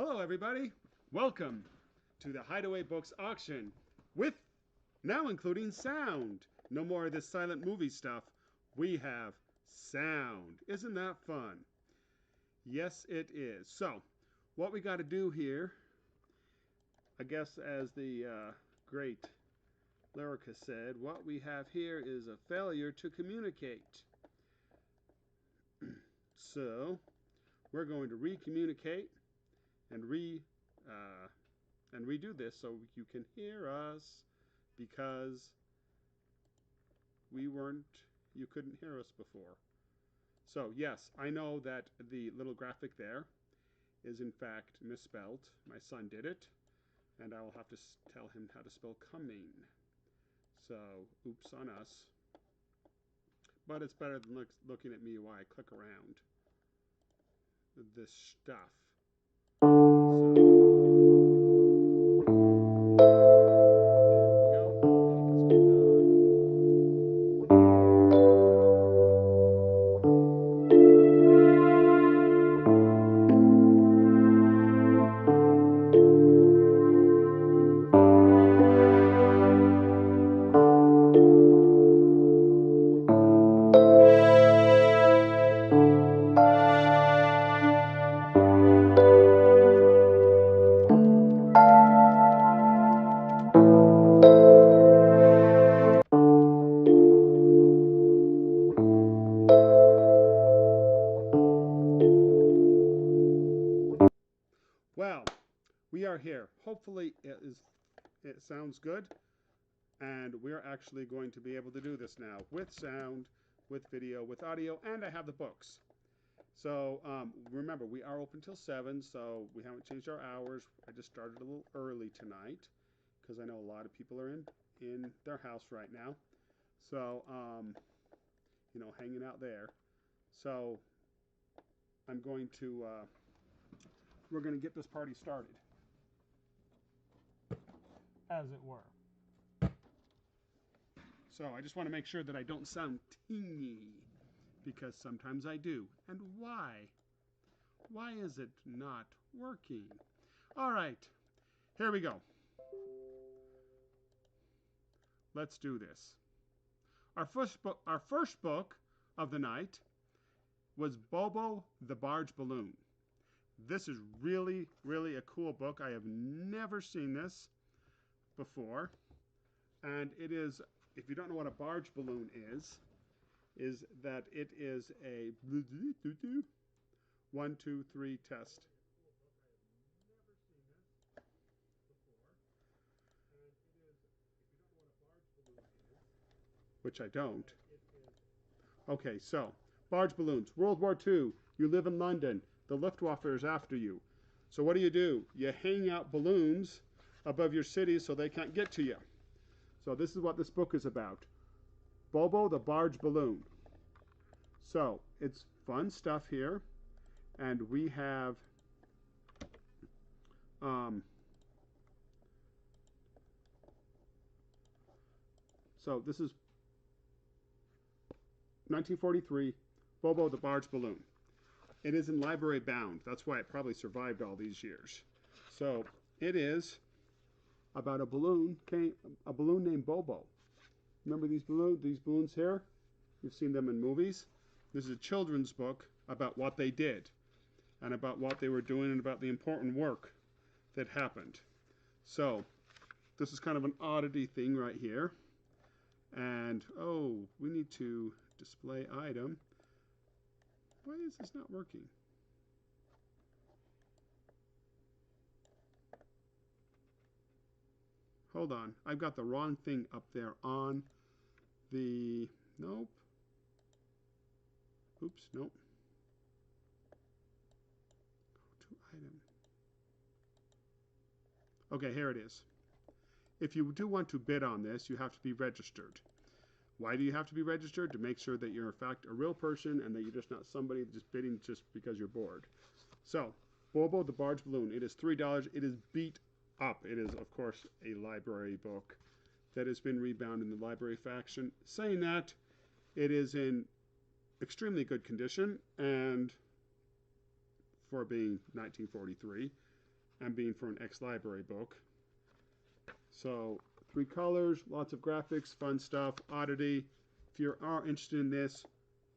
Hello, everybody. Welcome to the Hideaway Books auction with now including sound. No more of this silent movie stuff. We have sound. Isn't that fun? Yes, it is. So, what we got to do here, I guess, as the great Lyrica said, what we have here is a failure to communicate. So, we're going to recommunicate and redo this so you can hear us because you couldn't hear us before. So yes, I know that the little graphic there is in fact misspelled. My son did it, and I will have to tell him how to spell coming. So oops on us. But it's better than looking at me while I click around this stuff. Well, we are here. Hopefully it sounds good, and we're actually going to be able to do this now with sound, with video, with audio, and I have the books. So remember, we are open till 7, so we haven't changed our hours. I just started a little early tonight because I know a lot of people are in their house right now. So, hanging out there. So we're going to get this party started, as it were. So I just want to make sure that I don't sound tingy, because sometimes I do. And why? Why is it not working? All right, here we go. Let's do this. Our first book of the night was Bobo the Barge Balloon. This is really, really a cool book. I have never seen this before. And it is, if you don't know what a barge balloon is that it is a 1, 2, 3 test. Which I don't. Okay, so barge balloons. World War II. You live in London. The Luftwaffe is after you. So what do? You hang out balloons above your city so they can't get to you. So this is what this book is about. Bobo the Barge Balloon. So it's fun stuff here. And we have so this is 1943, Bobo the Barge Balloon. It is in library bound. That's why it probably survived all these years. So it is about a balloon named Bobo. Remember these balloons here? You've seen them in movies. This is a children's book about what they did and about what they were doing and about the important work that happened. So this is kind of an oddity thing right here. And oh, we need to display item. Why is this not working? Hold on, I've got the wrong thing up there on the, nope. Oops, nope. Go to item. Okay, here it is. If you do want to bid on this, you have to be registered. Why do you have to be registered? To make sure that you're in fact a real person and that you're just not somebody just bidding just because you're bored. So, Bobo the Barge Balloon. It is $3. It is beat up. It is, of course, a library book that has been rebound in the library faction. Saying that, it is in extremely good condition, and for being 1943, and being for an ex-library book. So 3 colors, lots of graphics, fun stuff, oddity. If you are interested in this,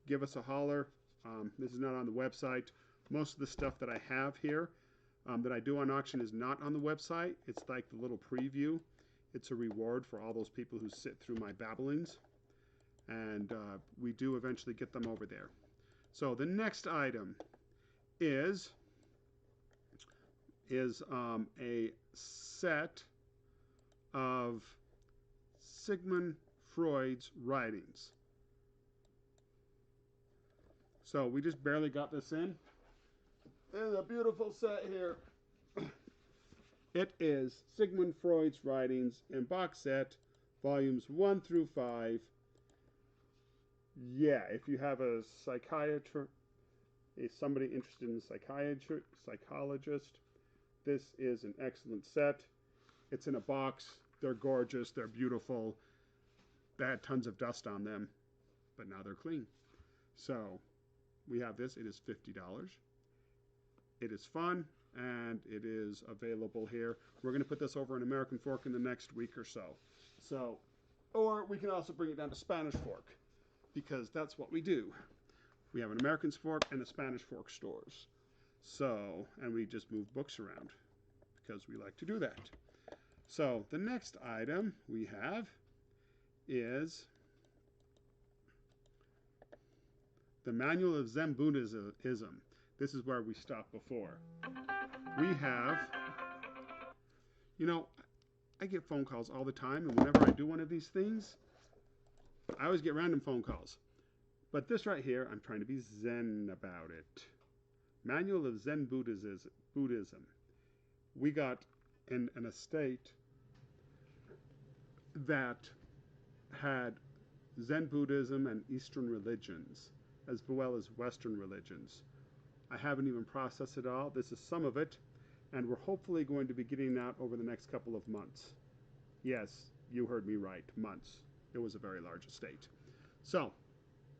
give us a holler. This is not on the website. Most of the stuff that I have here that I do on auction is not on the website. It's like the little preview. It's a reward for all those people who sit through my babblings. And we do eventually get them over there. So the next item is a set of Sigmund Freud's writings. So we just barely got this in. It's a beautiful set here. It is Sigmund Freud's writings in box set, volumes 1 through 5. Yeah, if you have a psychiatrist, somebody interested in psychologist, this is an excellent set. It's in a box. They're gorgeous. They're beautiful. They had tons of dust on them, but now they're clean. So we have this. It is $50. It is fun, and it is available here. We're going to put this over in American Fork in the next week or so. Or we can also bring it down to Spanish Fork, because that's what we do. We have an American Fork and a Spanish Fork stores. So, and we just move books around because we like to do that. So the next item we have is the Manual of Zen Buddhism. This is where we stopped before. We have, I get phone calls all the time, and whenever I do one of these things, I always get random phone calls. But this right here, I'm trying to be Zen about it. Manual of Zen Buddhism. We got in an estate that had Zen Buddhism and Eastern religions, as well as Western religions. I haven't even processed it all. This is some of it, and we're hopefully going to be getting out over the next couple of months. Yes, you heard me right, months. It was a very large estate. So,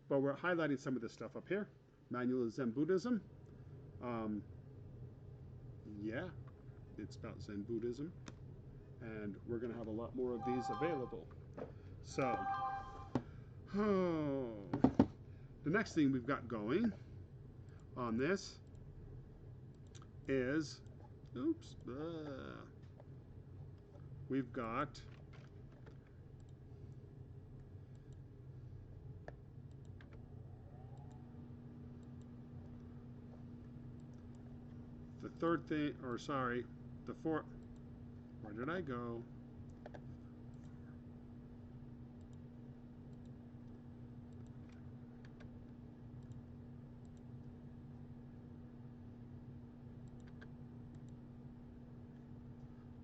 but we're highlighting some of this stuff up here. Manual of Zen Buddhism. Yeah, it's about Zen Buddhism, and we're going to have a lot more of these available. So, the next thing we've got going on this is, we've got the third thing, or sorry, the fourth. Where did I go?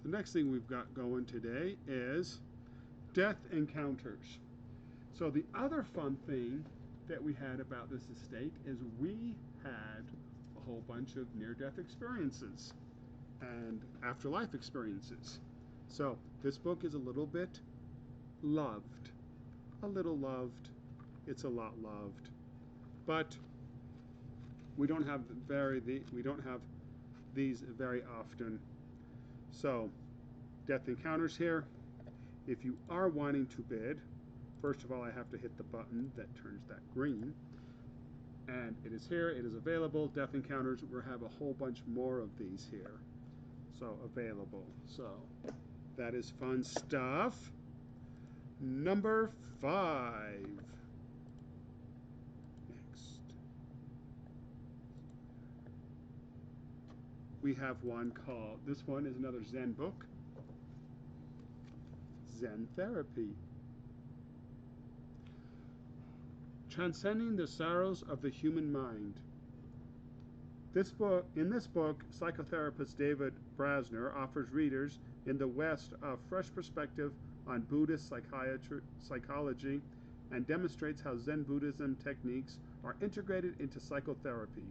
The next thing we've got going today is Death Encounters. So the other fun thing that we had about this estate is we had a whole bunch of near-death experiences and afterlife experiences. So this book is a little bit loved. A little loved. It's a lot loved. But we don't have these very often. So, Death Encounters here. If you are wanting to bid, first of all, I have to hit the button that turns that green. And it is here. It is available. Death Encounters. We have a whole bunch more of these here. So, available. So, that is fun stuff. Number 5. Next. We have one called, this one is another Zen book. Zen Therapy. Transcending the Sorrows of the Human Mind. In this book, psychotherapist David Brasner offers readers in the West a fresh perspective on Buddhist psychology and demonstrates how Zen Buddhism techniques are integrated into psychotherapy.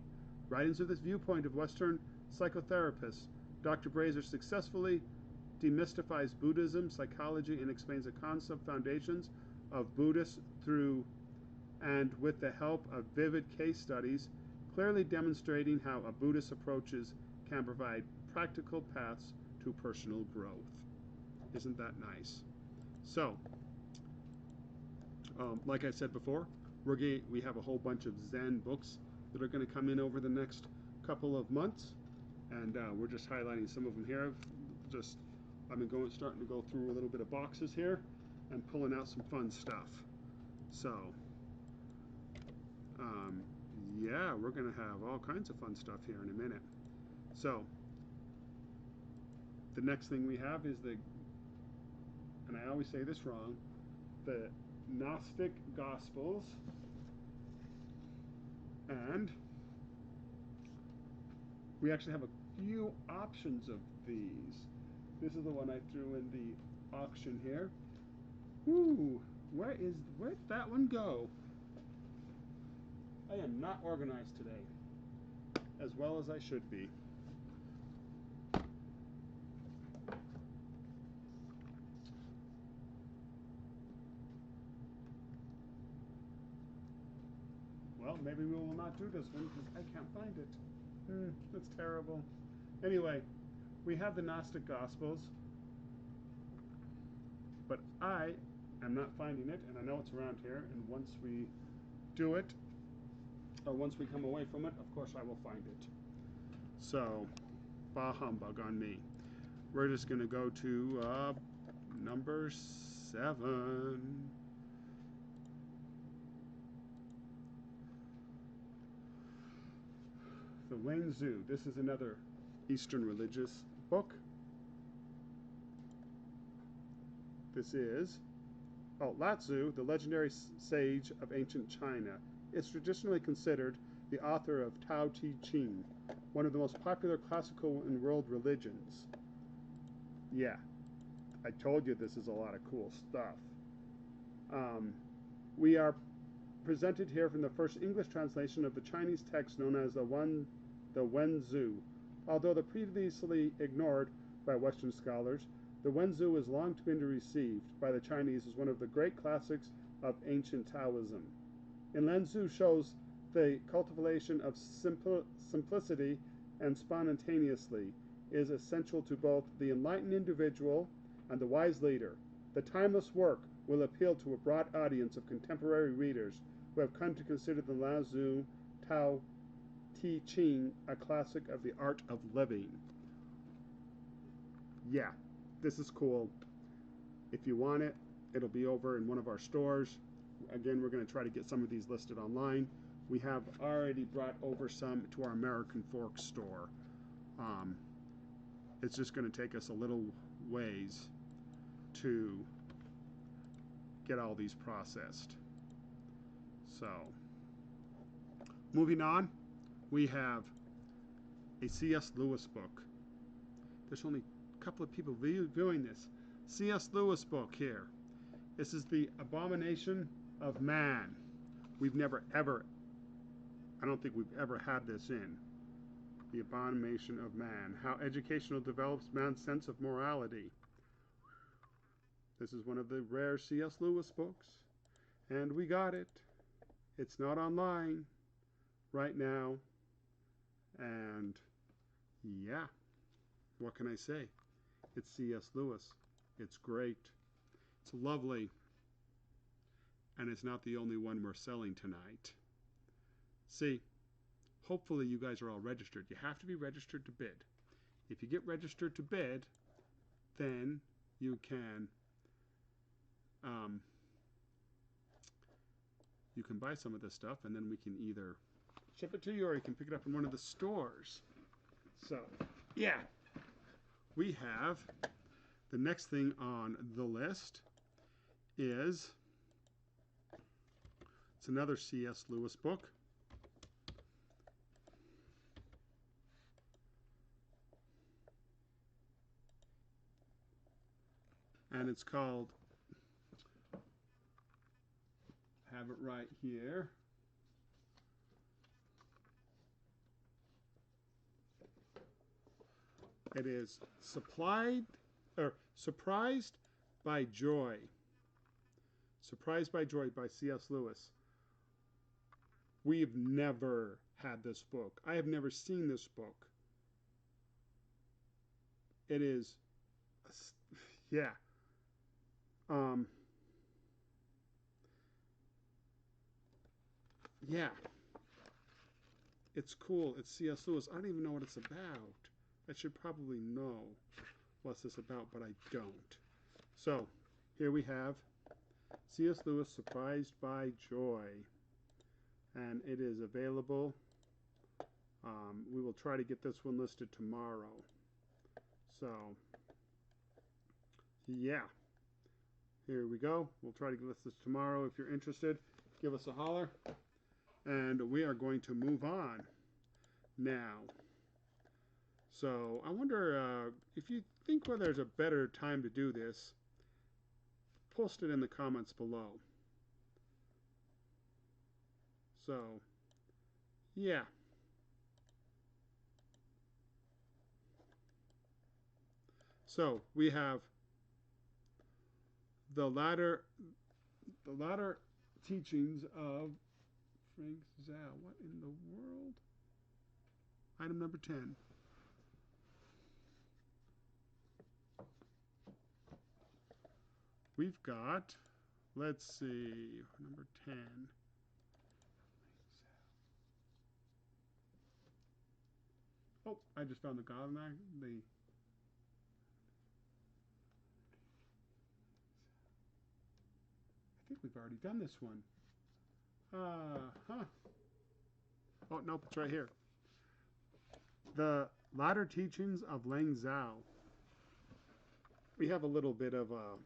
Writings of this viewpoint of Western psychotherapist, Dr. Brasner successfully demystifies Buddhism, psychology, and explains the concept foundations of Buddhists through and with the help of vivid case studies, clearly demonstrating how a Buddhist approaches can provide practical paths to personal growth. Isn't that nice? So, like I said before, we have a whole bunch of Zen books that are going to come in over the next couple of months, and we're just highlighting some of them here. I've been starting to go through a little bit of boxes here and pulling out some fun stuff. So, yeah, we're going to have all kinds of fun stuff here in a minute. So, the next thing we have is and I always say this wrong, the Gnostic Gospels. And we actually have a few options of these. This is the one I threw in the auction here. Ooh, where'd that one go? I am not organized today, as well as I should be. Well, maybe we will not do this one because I can't find it. That's terrible. Anyway, we have the Gnostic Gospels, but I am not finding it, and I know it's around here, and once we do it, or once we come away from it, of course I will find it. So, bah humbug on me. We're just going to go to number 7. The Wen Zhu. This is another Eastern religious book. This is Lao Tzu, the legendary sage of ancient China. It's traditionally considered the author of Tao Te Ching, one of the most popular classical and world religions. Yeah, I told you this is a lot of cool stuff. We are presented here from the first English translation of the Chinese text known as the Wen Zhu. Although previously ignored by Western scholars, the Wen Zhu has long been received by the Chinese as one of the great classics of ancient Taoism. In Wen Zhu shows the cultivation of simplicity and spontaneously is essential to both the enlightened individual and the wise leader. The timeless work will appeal to a broad audience of contemporary readers who have come to consider the Lao Tzu Tao Te Ching a classic of the art of living. Yeah, this is cool. If you want it, it'll be over in one of our stores. Again, we're going to try to get some of these listed online. We have already brought over some to our American Fork store. It's just going to take us a little ways to get all these processed. So, moving on, we have a C.S. Lewis book. There's only a couple of people viewing this. C.S. Lewis book here. This is The Abomination of Man. We've never ever, I don't think we've ever had this in. The Abomination of Man. How educational develops man's sense of morality. This is one of the rare C.S. Lewis books. And we got it. It's not online right now. And yeah, what can I say? It's C.S. Lewis. It's great. It's lovely. And it's not the only one we're selling tonight. See, hopefully you guys are all registered. You have to be registered to bid. If you get registered to bid, then you can buy some of this stuff, and then we can either ship it to you or you can pick it up in one of the stores. So, yeah, we have the next thing on the list is it's another C.S. Lewis book. And it's called, I have it right here. It is Surprised by Joy. Surprised by Joy by C.S. Lewis. We've never had this book. I have never seen this book. It is, yeah. Um, yeah. It's cool. It's C.S. Lewis. I don't even know what it's about. I should probably know what's this about, but I don't. So, here we have C.S. Lewis, Surprised by Joy. And it is available. We will try to get this one listed tomorrow. So, yeah. Here we go. We'll try to list this tomorrow. If you're interested, give us a holler. And we are going to move on now. So I wonder if you think whether there's a better time to do this, post it in the comments below. So, yeah. So we have the latter teachings of Frank Zhao. What in the world? Item number 10. We've got, let's see, number 10. Oh, I just found the God. I think we've already done this one. Huh. Oh, nope, it's right here. The Latter Teachings of Lang Zhao. We have a little bit of a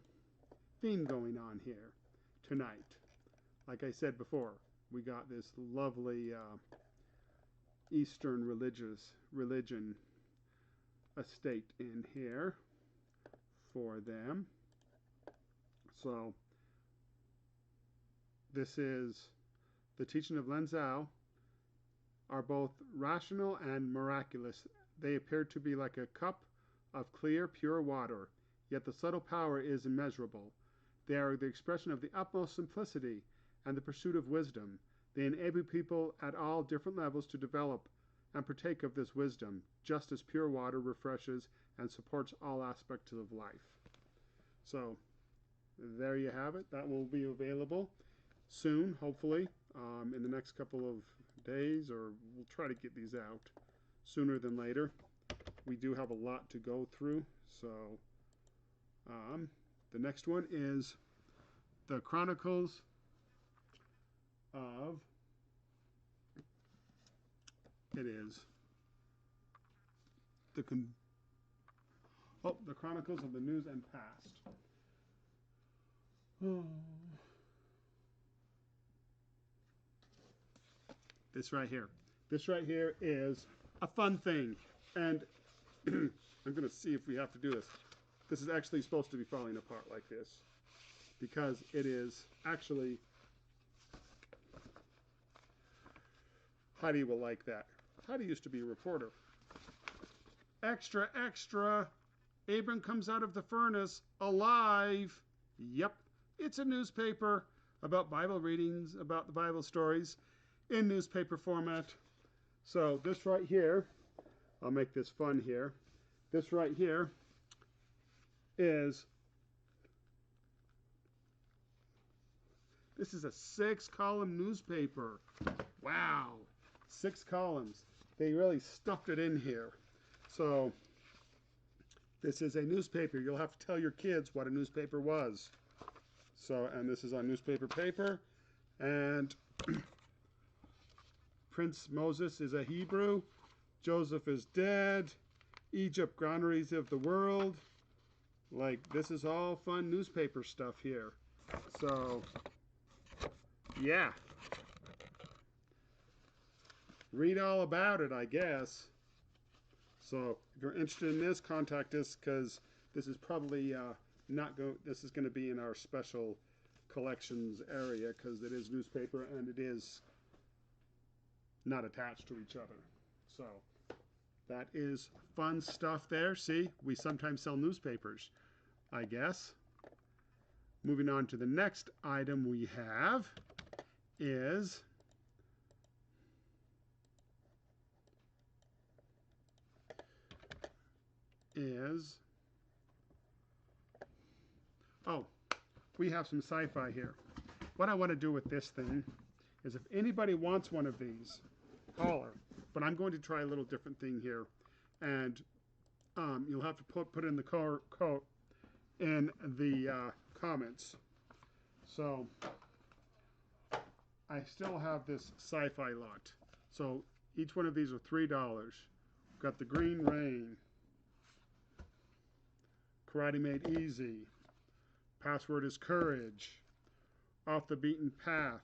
theme going on here tonight. Like I said before, we got this lovely Eastern religion estate in here for them. So this is the teaching of Lang Zhao are both rational and miraculous. They appear to be like a cup of clear, pure water, yet the subtle power is immeasurable. They are the expression of the utmost simplicity and the pursuit of wisdom. They enable people at all different levels to develop and partake of this wisdom, just as pure water refreshes and supports all aspects of life. So, there you have it. That will be available soon, hopefully, in the next couple of days, or we'll try to get these out sooner than later. We do have a lot to go through, so the next one is the Chronicles of the Chronicles of the News and Past. Oh. This right here. This right here is a fun thing, and I'm going to see if we have to do this. This is actually supposed to be falling apart like this, because it is actually, Heidi will like that. Heidi used to be a reporter. Extra, extra, Abram comes out of the furnace alive. Yep, it's a newspaper about Bible readings, about the Bible stories in newspaper format. So this right here, I'll make this fun here. This right here is, this is a 6-column newspaper. Wow, 6 columns. They really stuffed it in here. So this is a newspaper. You'll have to tell your kids what a newspaper was. So, and this is on newspaper paper. And Prince Moses is a Hebrew. Joseph is dead. Egypt, granaries of the world. Like, this is all fun newspaper stuff here. So, yeah. Read all about it, I guess. So, if you're interested in this, contact us, because this is probably this is going to be in our special collections area, because it is newspaper and it is not attached to each other. So, that is fun stuff there. See, we sometimes sell newspapers, I guess. Moving on to the next item we have is Oh, we have some sci-fi here. What I want to do with this thing is if anybody wants one of these, holler. But I'm going to try a little different thing here. And you'll have to put in the code in the comments. So I still have this sci-fi lot. So each one of these are $3. Got the Green Rain, Karate Made Easy, Password is Courage, Off the Beaten Path.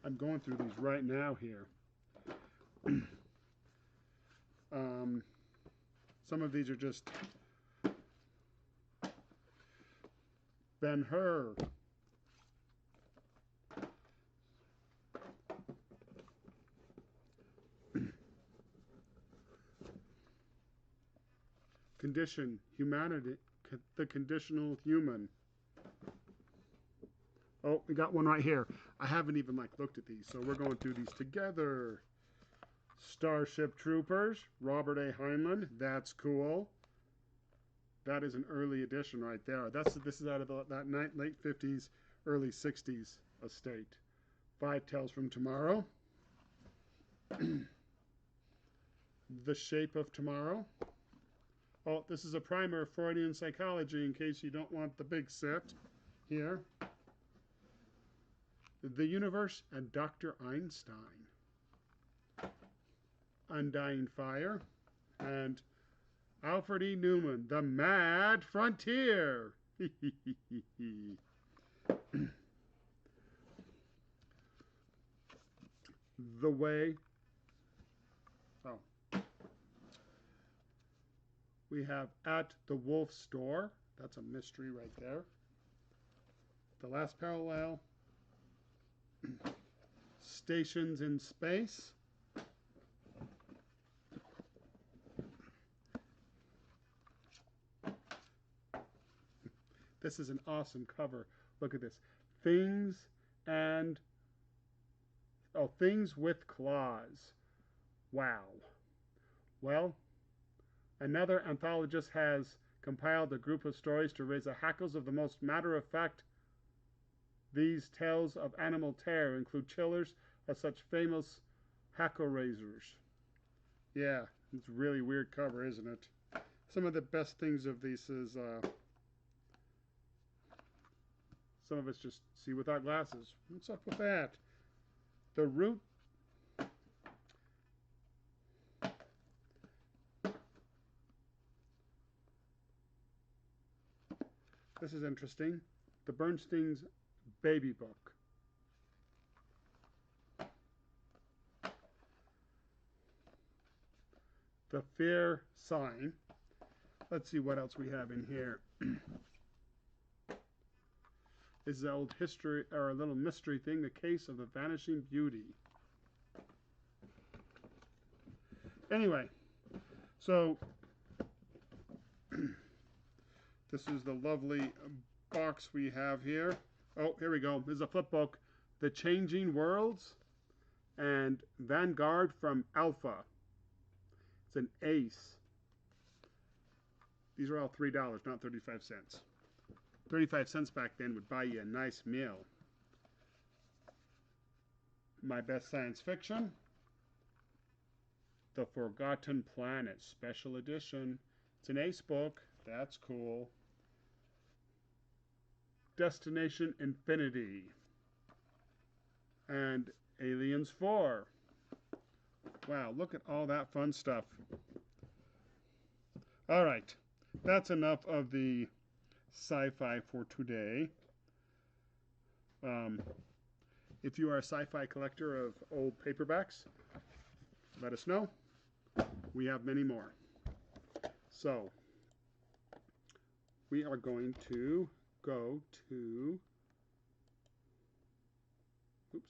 I'm going through these right now here. Some of these are just Ben-Hur. Condition, Humanity, The Conditional Human. Oh, we got one right here. I haven't even looked at these, so we're going through these together. Starship Troopers, Robert A. Heinlein. That's cool. That is an early edition right there. This is out of that late 50s, early 60s estate. Five Tales from Tomorrow. The Shape of Tomorrow. Oh, this is a primer of Freudian psychology in case you don't want the big set here. The Universe and Dr. Einstein. Undying Fire. And Alfred E. Neuman, The Mad Frontier. The Way. Oh. We have At the Wolf Store. That's a mystery right there. The Last Parallel. Stations in Space. This is an awesome cover. Look at this. Things with Claws. Wow. Well, another anthologist has compiled a group of stories to raise the hackles of the most matter-of-fact. These tales of animal terror include chillers of such famous hackle raisers. Yeah, it's a really weird cover, isn't it? Some of the best things of these is some of it's just see without glasses. What's up with that? The Root. This is interesting. The Bernstein's Baby Book. The Fear Sign. Let's see what else we have in here. This is an old history, or a little mystery thing, The Case of the Vanishing Beauty. Anyway, so this is the lovely box we have here. Oh, here we go. This is a flip book. The Changing Worlds and Vanguard from Alpha. It's an ace. These are all $3, not 35 cents. 35 cents back then would buy you a nice meal. My Best Science Fiction. The Forgotten Planet Special Edition. It's an ace book. That's cool. Destination Infinity. And Aliens 4. Wow, look at all that fun stuff. All right, that's enough of the sci-fi for today. If you are a sci-fi collector of old paperbacks, let us know. We have many more. So, we are going to go to, oops.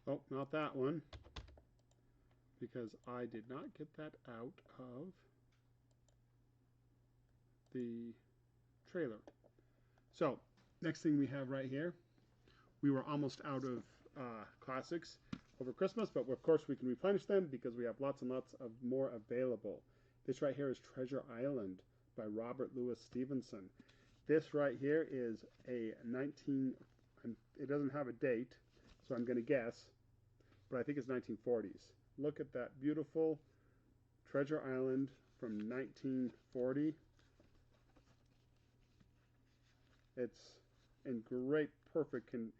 Oh, not that one, because I did not get that out of the trailer. So, next thing we have right here, we were almost out of classics over Christmas, but of course we can replenish them because we have lots and lots of more available. This right here is Treasure Island by Robert Louis Stevenson. This right here is a 19, it doesn't have a date, so I'm going to guess, but I think it's 1940s. Look at that beautiful Treasure Island from 1940. It's in great,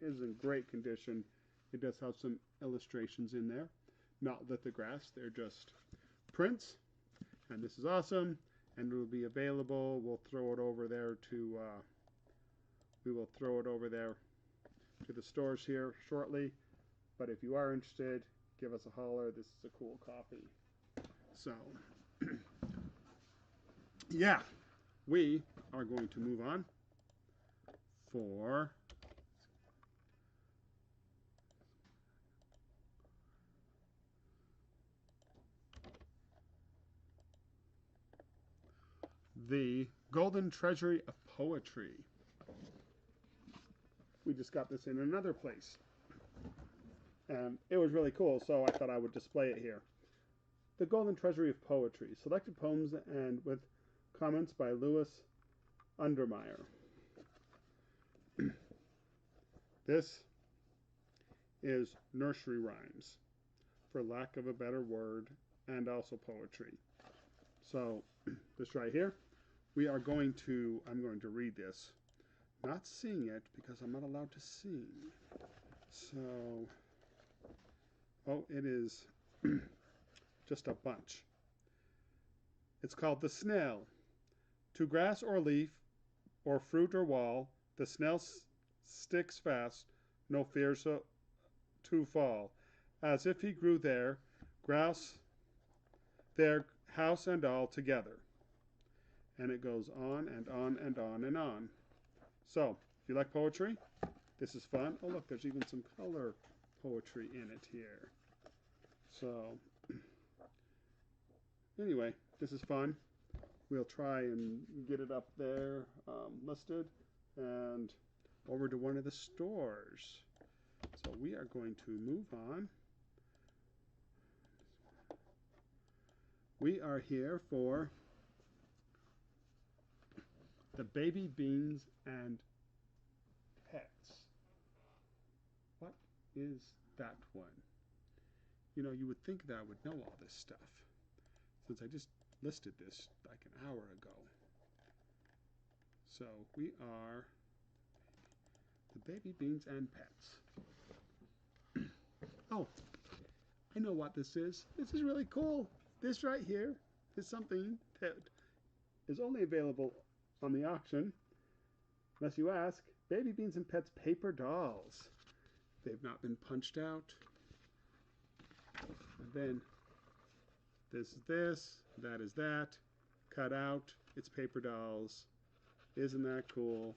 is in great condition. It does have some illustrations in there, not lithographs. They're just prints, and this is awesome. And it will be available. We'll throw it over there to. We will throw it over there to the stores here shortly. But if you are interested, give us a holler. This is a cool copy. So, yeah, we are going to move on for the Golden Treasury of Poetry. We just got this in another place. And it was really cool, so I thought I would display it here. The Golden Treasury of Poetry. Selected poems and with comments by Louis Untermeyer. This is nursery rhymes, for lack of a better word, and also poetry. So, this right here, I'm going to read this. Not sing it, because I'm not allowed to sing. So, it is just a bunch. It's called The Snail. To grass or leaf, or fruit or wall, the snail sticks fast, no fear to fall. As if he grew there, grouse there, house and all together. And it goes on and on and on and on. So, if you like poetry, this is fun. Oh, look, there's even some color poetry in it here. So, anyway, this is fun. We'll try and get it up there listed and over to one of the stores. So we are going to move on. We are here for the Baby Beans and Pets. What is that one? You know, you would think that I would know all this stuff, since I just listed this like an hour ago. So we are the Baby Beans and Pets. Oh, I know what this is. This is really cool. This right here is something that is only available on the auction, unless you ask. Baby Beans and Pets paper dolls. They've not been punched out. And then this is this, that is that, cut out. It's paper dolls. Isn't that cool?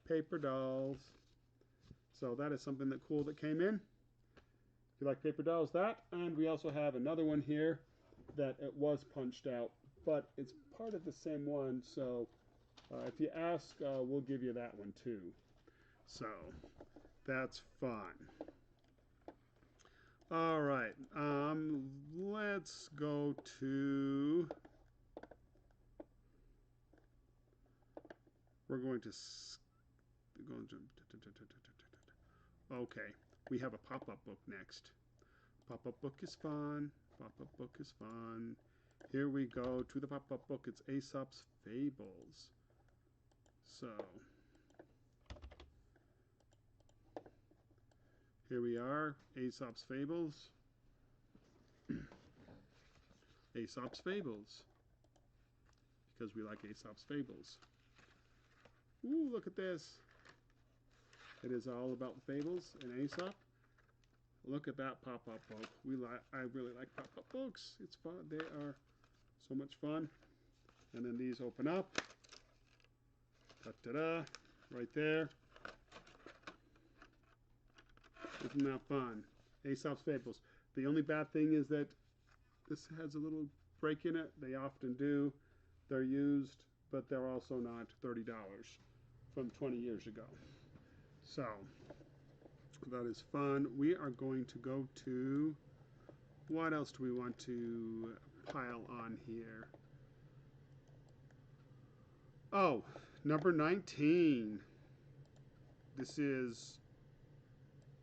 Paper dolls. So that is something that cool that came in. If you like paper dolls, that. And we also have another one here that it was punched out, but it's part of the same one. So if you ask, we'll give you that one too. So that's fun. All right, let's go to, okay, we have a pop-up book next. Pop-up book is fun. Pop-up book is fun. Here we go to the pop-up book. It's Aesop's Fables. So, here we are, Aesop's Fables. Aesop's Fables. Because we like Aesop's Fables. Ooh, look at this. It is all about fables and Aesop. Look at that pop-up book. I really like pop-up books. It's fun. They are so much fun. And then these open up. Ta-da! Right there. Isn't that fun? Aesop's Fables. The only bad thing is that this has a little break in it. They often do. They're used, but they're also not $30. from 20 years ago. So that is fun. We are going to go to, what else do we want to pile on here? Oh, number 19. This is,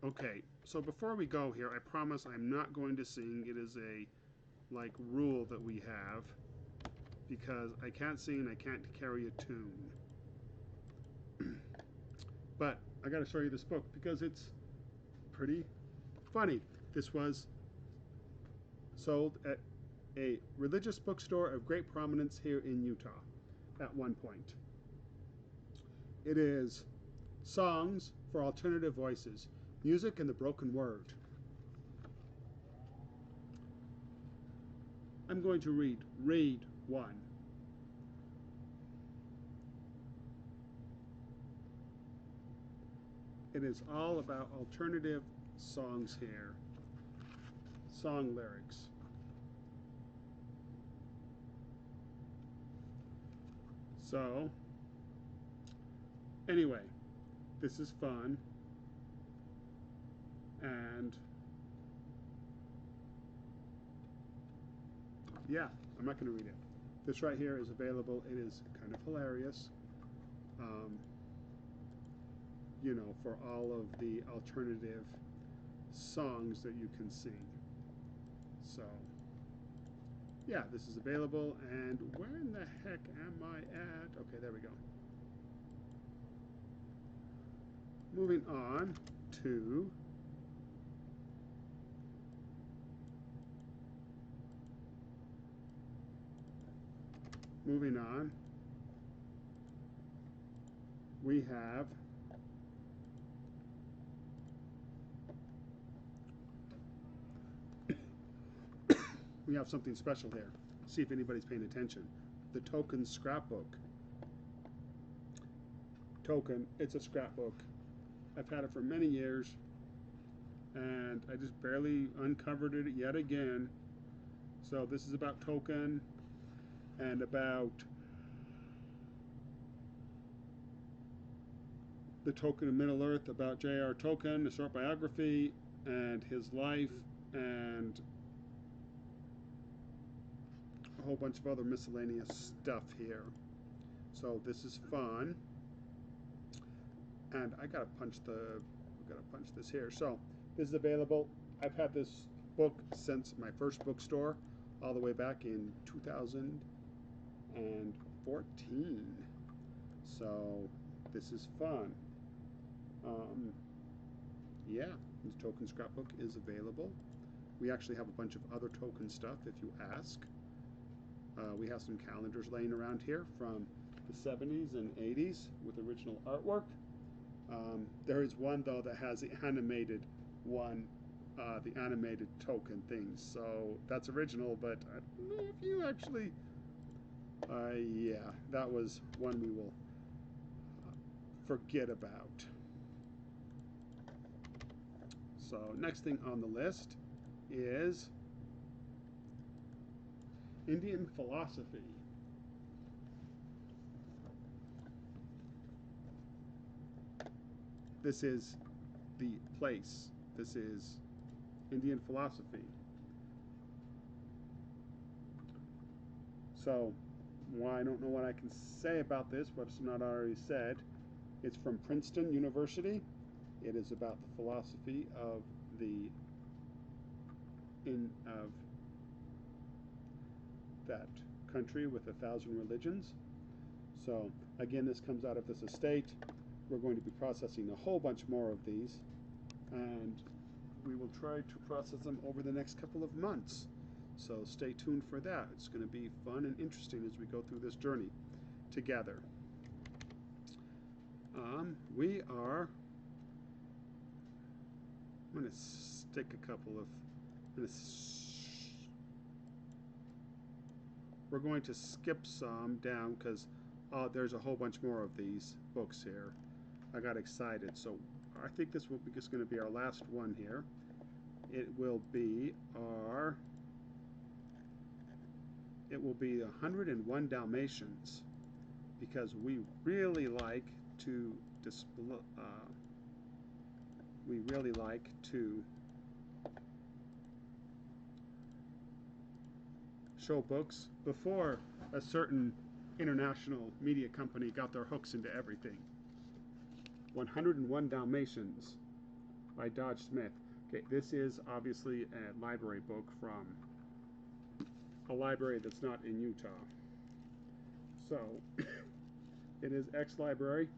okay, so before we go here, I promise I'm not going to sing. It is a, like, rule that we have, because I can't sing and I can't carry a tune. But I got to show you this book because it's pretty funny. This was sold at a religious bookstore of great prominence here in Utah at one point. It is Songs for Alternative Voices, Music and the Broken Word. I'm going to read one. It is all about alternative songs here, song lyrics. So, anyway, this is fun, and yeah, I'm not going to read it. This right here is available. It is kind of hilarious, you know, for all of the alternative songs that you can sing. So, yeah, this is available, and where in the heck am I at? Okay, there we go. Moving on to we have something special here. See if anybody's paying attention. The Token Scrapbook. Token, it's a scrapbook. I've had it for many years, and I just barely uncovered it yet again. So this is about Token and about the Token of Middle Earth, about J.R. Tolkien, a short biography, and his life, and a whole bunch of other miscellaneous stuff here. So this is fun. And I gotta punch this here. So this is available. I've had this book since my first bookstore, all the way back in 2014. So this is fun. Yeah, the Token Scrapbook is available. We actually have a bunch of other Token stuff if you ask. We have some calendars laying around here from the 70s and 80s with original artwork. There is one though that has the animated one, the animated Token things. So that's original, but I don't know if you actually, yeah, that was one we will forget about. So next thing on the list is Indian philosophy. This is the place. This is Indian philosophy. So, well, I don't know what I can say about this, what's not already said. It's from Princeton University. It is about the philosophy of that country with 1,000 religions. So again, this comes out of this estate. We're going to be processing a whole bunch more of these, and we will try to process them over the next couple of months. So stay tuned for that. It's going to be fun and interesting as we go through this journey together. I'm going to stick a couple of, we're going to skip some down because there's a whole bunch more of these books here. I got excited, so I think this will be just going to be our last one here. It will be 101 Dalmatians, because we really like to display. We really like to show books before a certain international media company got their hooks into everything. 101 Dalmatians by Dodge Smith. Okay, this is obviously a library book from a library that's not in Utah. So, it is ex-library.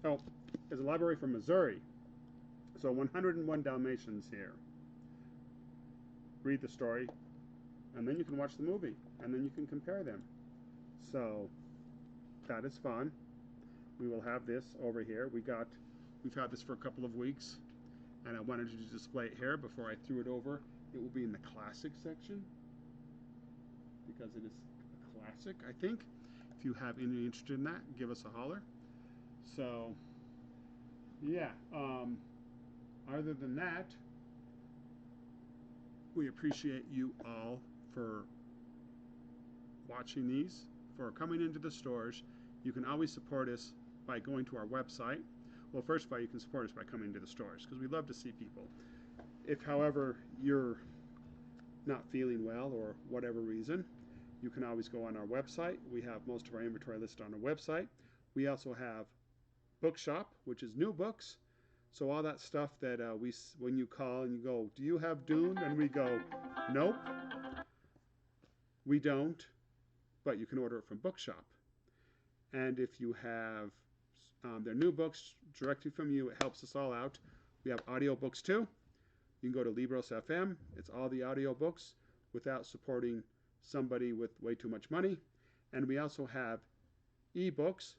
Oh, it's a library from Missouri. So 101 Dalmatians here. Read the story, and then you can watch the movie, and then you can compare them. So that is fun. We will have this over here. We've had this for a couple of weeks, and I wanted to display it here before I threw it over. It will be in the classic section because it is a classic, I think. If you have any interest in that, give us a holler. So yeah, other than that, we appreciate you all for watching these, for coming into the stores. You can always support us by going to our website. Well, first of all, you can support us by coming to the stores because we love to see people. If, however, you're not feeling well or whatever reason, you can always go on our website. We have most of our inventory listed on our website. We also have Bookshop, which is new books. So all that stuff that when you call and you go, do you have Dune? And we go, nope, we don't, but you can order it from Bookshop. And if you have their new books directly from you, it helps us all out. We have audiobooks too. You can go to Libros FM. It's all the audiobooks without supporting somebody with way too much money. And we also have ebooks.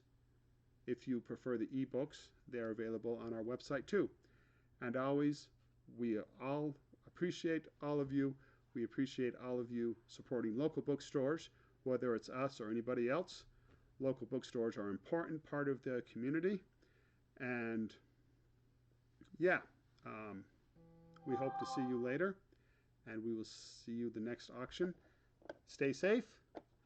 If you prefer the ebooks, they're available on our website too. And always, we all appreciate all of you. We appreciate all of you supporting local bookstores, whether it's us or anybody else. Local bookstores are an important part of the community. And yeah, we hope to see you later. And we will see you the next auction. Stay safe.